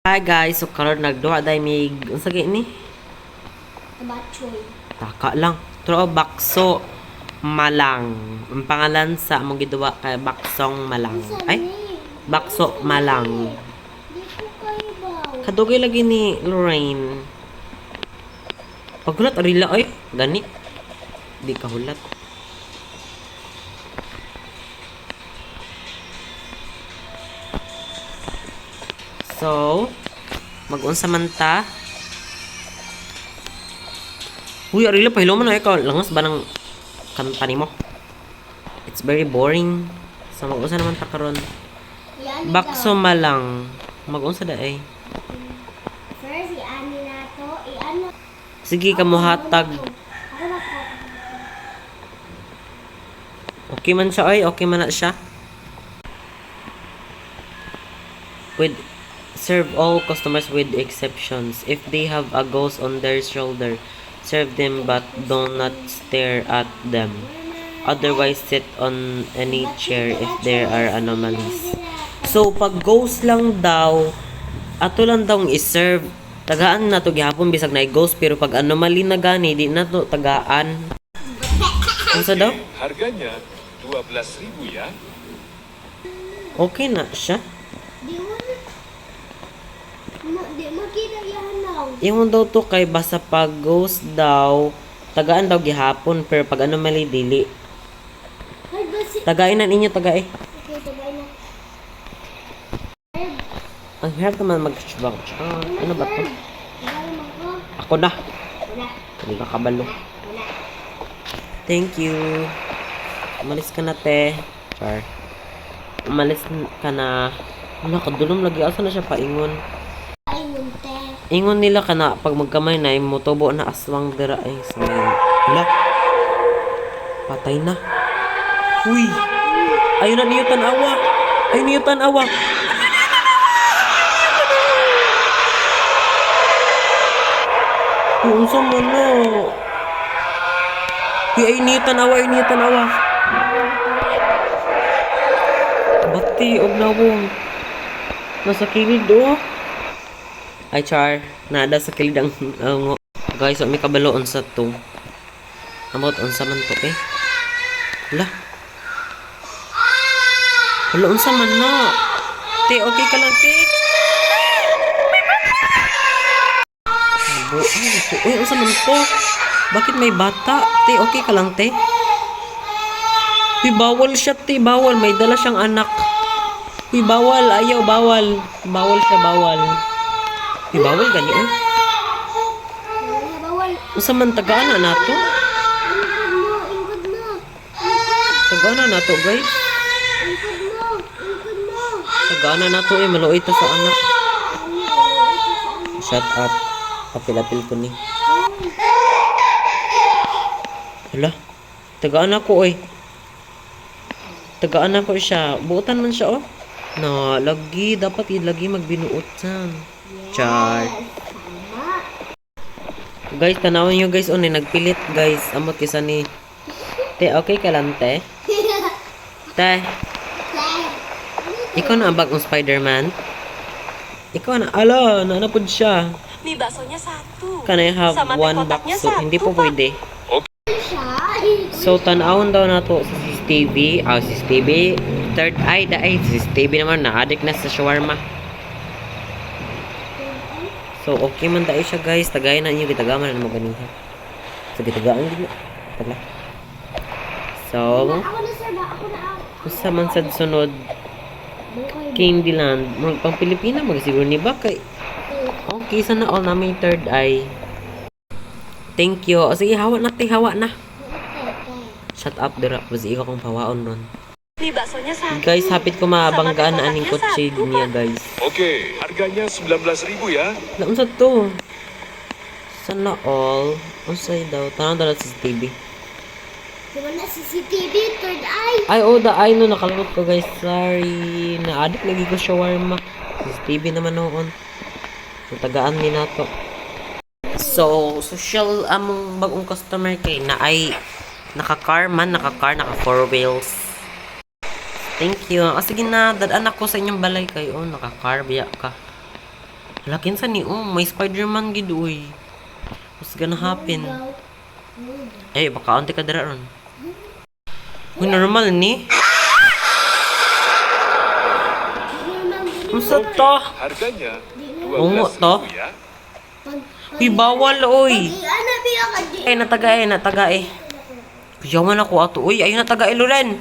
Hi guys, so karon nagduha day mig unsa ni? Tabachoy. Taka lang. Tro bakso malang. Ang pangalan sa among giduwa kay baksong malang. Ay, bakso malang. Di ko kayo ba? Kadugay lagi ni Lorraine. Paghulat arila ay gani. Di kahulat. So, mag-unsa man ta? Uy, arila pahilo man na ikaw. Langas ba ng kanta nimo? It's very boring. So, mag-unsa naman ta karon? Yan Bakso malang. Mag-unsa da ay? First, i-ani na to. I-ano. Sige ka mo hatag. Ako na po. Okay man siya ay, okay man na siya. With serve all customers with exceptions. If they have a ghost on their shoulder, serve them but do not stare at them. Otherwise, sit on any chair if there are anomalies. So, pag ghost lang daw, ato lang daw i-serve. Tagaan na to gihapon bisag na ghost pero pag anomaly na gani, di na to tagaan. Ano sa daw? Harganya 12.000 ya. Okay na siya. Di makita yan lang. Ingon daw to kay basta pag ghost daw, tagaan daw gihapon pero pag anomaly dili. Ay, basi. Tagain na ninyo tagay. Okay, tabay na. Ang hirap naman mag-chubang. Ano ba to? Tabay mo ko. Ako na. Wala. Hindi ka kabalo. Wala. Thank you. Umalis ka na, te. Char. Umalis ka na. Wala, kadulom lagi. Asa na siya paingon? Ay, munte. Ingon nila ka na pag magkamay na, mutubo na aswang dira. Ay, sabihin. Wala. Patay na. Uy! Ayun na niyo tanawa. Ayun niyo tanawa. Kung sa mo na. Ay niyo tanawa, ay niyo tanawa. Bati, og nawong. Nasa kilid, oh. Ay, Char. Nada sa kilid ang ngo. Guys, may kabaloon sa to. Amot, unsa man to, eh. Wala. Wala, unsa man na. Te, okay ka lang, te. Ay, ito. Uy, unsa man to? Bakit may bata? Te, okay ka lang, te? Uy, bawal siya, te. Bawal. May dala siyang anak. Uy, bawal. Ayaw, bawal. Bawal siya, bawal. Uy, bawal gani, oh. Wala, bawal. Unsa man tagaan na nato? Ingkod mo. Tagaan na nato, guys. Ingkod mo. Ingkod mo. Tagaan na nato, eh. Maluoy to sa anak. Shut up. Apil-apil ko ni. Hala. Tagaan ako, oy. Tagaan ako siya. Buutan man siya, oh. No, lagi. Dapat lagi magbinuutan. Char. Tama. Guys, tanawin nyo guys. Nagpilit, guys. Amot kisa ni... Te, okay ka lang, te? Te, ikaw na ang bagong Spider-Man? Ikaw na. Ala, naanapod siya. May baso niya satu. Can I have Sama one kotak niya bakso? satu Hindi po pa. pwede. Siya. So, tanawon daw na to sa CCTV. CCTV. Third eye, ay. CCTV naman, na-addict na sa shawarma. So, okay man tayo siya, guys. Tagayin na inyo. Gitagaman na mo ganiha. So, gitagaan din na. Tala. So, Ako na, sir. Ako na. usa man sad sunod. Bukay. Candyland. Pang Pilipina, magsiguro ni ba kay... Okay, sana all na may third eye. Thank you. O sige, hawa na, te. Hawa na. Shut up, dira. Basi ikaw kong pawaon ron. May baso niya satu. Guys, hapit ko mabanggaan na aning kotse niya, guys. Oke, harganya 19.000 ya. Laon sa to? Sana all. Unsay daw. Tanong daw sa CCTV. Diba na CCTV, third eye? Ay, oh, the eye no. Nakalimot ko, guys. Sorry. Na-addict lagi ko shawarma. CCTV naman noon. So, tagaan ni nato. So, social among bagong customer kay na ay naka-car man, naka-car, naka-4 wheels. Thank you. O sige na, dadaan ako sa inyong balay kayo. Naka-car, biya ka. Lakin sa ni, oh, may Spider-Man gid, uy. What's gonna happen? Eh, baka onti ka dira ron. Uy, normal ni. Unsa to? Harganya Ungo 12,000 to? ya. Uy, bawal, uy. Ana biya ka di. Ay, nataga eh. Kuyawan ako ato. Uy, ayun nataga eh, Loren.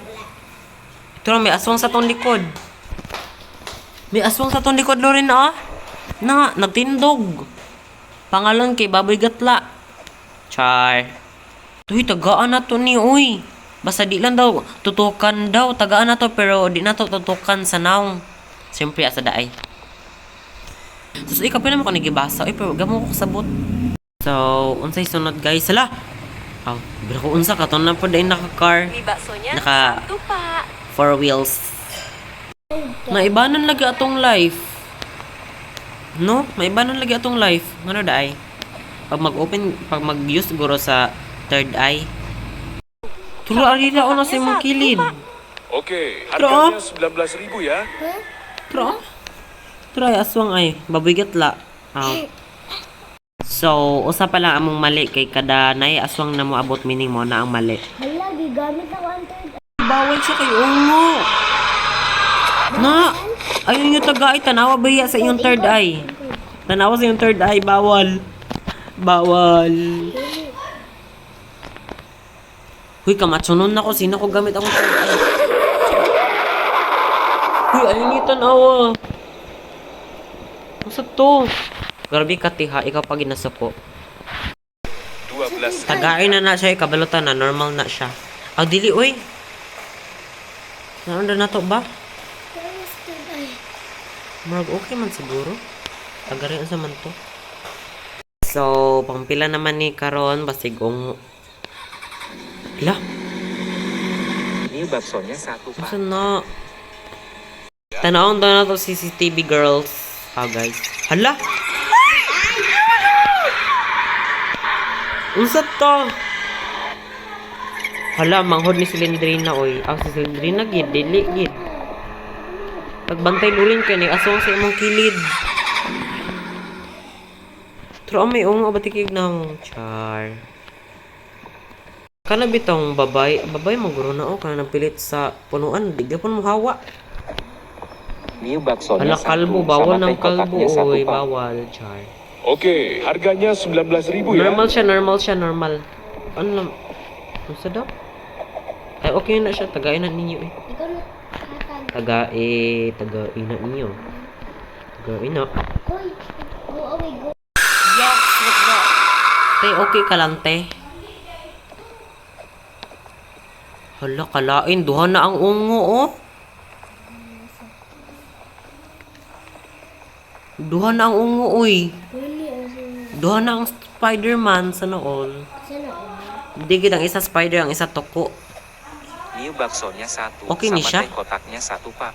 Ito na, may aswang sa tong likod. May aswang sa tong likod, Loren, ah. Na, nagtindog. Pangalan kay Baboy Gatla. Char. Uy, tagaan na to ni, uy. Basta di lang daw, tutukan daw. Tagaan na to, pero di na to tutukan sa naong. Siyempre, asa daay. So, ikaw pa naman ko nagibasa. Uy, pero gamo ko kasabot. So, unsay sunod, guys. Sala. Aw, pero ko unsa ka. Ito na po dahil naka-car. May baso niya Naka- sakto pa. 4 wheels. Maibanan lagi atong life. No? Maibanan lagi atong life. Ano daay? Pag mag-use siguro sa third eye. Tulo arila o na sa imong kilid. Oke, Bro. harganya 19.000 ya. Tro? Try aswang ay. Baboy gatla. So, usa pa lang among mali kay kada nay aswang na mo abot meaning mo na ang mali. Hala, gigamit ako ang third Bawal siya kay ungo. Na, ayun yung taga ay tanawa ba iya sa iyong third eye? Tanawa sa iyong third eye, bawal. Bawal. Huy, kamatsunon na ko. Sino ko gamit akong third eye? Huy, ayun yung tanawa. Masa to? Grabe ka, tiha. Ikaw pa ginasuko. 12 Tagain na siya, ikabalutan na. Normal na siya. Aw, dili, uy. Naanda na to ba? Marag okay man siguro. Tagarin sa man to. So, pangpila naman ni karon basigong. Ila, Ini baksonya satu pak. saan na? Tanawon daw na to CCTV girls. Guys. Hala! Unsat to? Hala, manghod ni Silindrina, oy. Si Silindrina, gid. Dili, gid. Pagbantay lulin ka ni aswang sa imong kilid. Pero may ungo batikig na mo. Char. Kana bitong babay mo guro na o kana pilit sa punuan, di gyapon mo hawa. Ini baksonya Hala kalbo, bawal ng kalbo, oy, pak. bawal, char. Oke, harganya 19.000 ya. Normal siya, normal. Ano lang? Ano sa daw? Ay, okay na siya. Tagain na ninyo eh. Ikaw na hatag. Tagain na ninyo. Tagain na. Hoy, go away, go. Yes, what's that? Te, okay ka lang, te. Hala, kalain. Duha na ang ungo, oh. Duha na ang ungo, uy. Huli, Duha na ang Spider-Man sa nool. sana ako. Hindi gid ang isa spider, ang isa toko. Ini baksonya satu. Oke nih, sama Syah. teh kotaknya satu pak.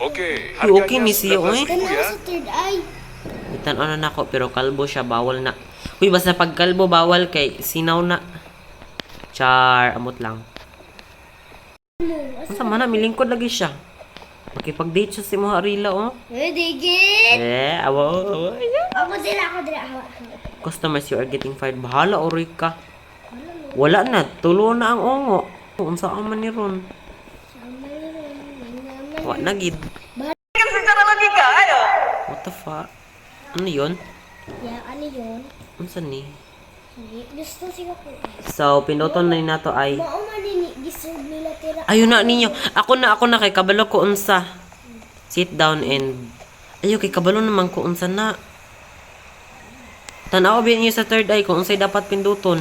Oke, Uy, okay harganya nih siya, oy. 19.000 Tanaw ya. sa third eye. Itan ano na ako, pero kalbo siya, bawal na. Uy, basta pag kalbo, bawal kay sinaw na. Char, amot lang. Asa man na, milingkod lagi siya. Makipag-date siya si mga arila, oh. Digit! Awo. Ako dira. Customers, you are getting fired. Bahala, oroy ka. Wala na, tulo na ang ongo. Kung saan man ni Ron. Wa na gid. What the fuck? Ano yun? Ya, ano yun? Ano saan ni? Gusto siya ko. So, pinuton na ni nato ay... Mauman ni giserve nila tira. Ayun na ninyo. Ako na kay kabalo ko unsa. Sit down and ayo kay kabalo naman ko unsa na. Tanaw biyan niyo sa third eye kung unsay dapat pinduton.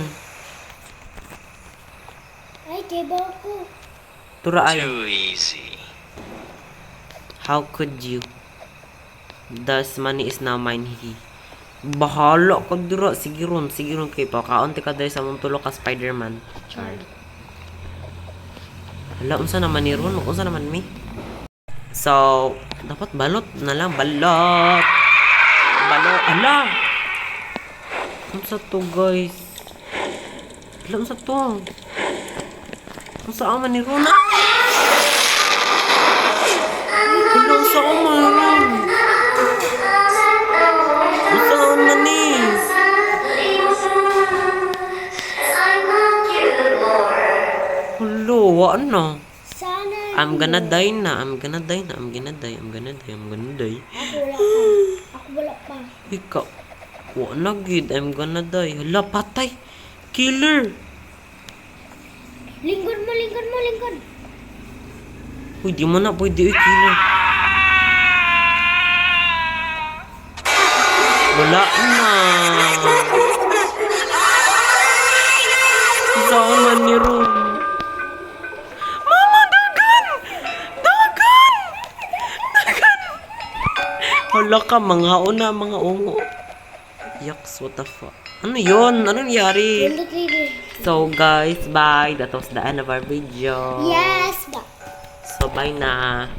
Ay, keba ko. Tura ay. easy. How could you? Thus money is now mine, he. Bahala ka dira. Sige ron kay pakaunti ka dahil sa mong tulo ka Spider-Man. Char. Hala, unsa naman ni Ron? Unsa naman mi? So, dapat balot na lang. Balot! Hala! Unsa to, guys? Hala, unsa to? Unsa ang man ni Ron? Hala, unsa ang man ni Ron? Wa na. Sana. I'm gonna die na. I'm gonna die na. I'm gonna die. I'm gonna die. I'm gonna die. Ako wala pa. Ikaw. Wa na gid. I'm gonna die. Hala, patay. Killer. Lingkod mo, lingkod mo, lingkod. Uy, di mo na pwede. Uy, killer. Wala na. Saan man ni Ron? Mama, dagan! Dagan! Dagan! Hala ka, mga una, mga ungo. Yucks, what the fuck? Ano yun? Ano nangyari? Pindot lady. So guys, bye. That was the end of our video. Yes, ba? So bye na.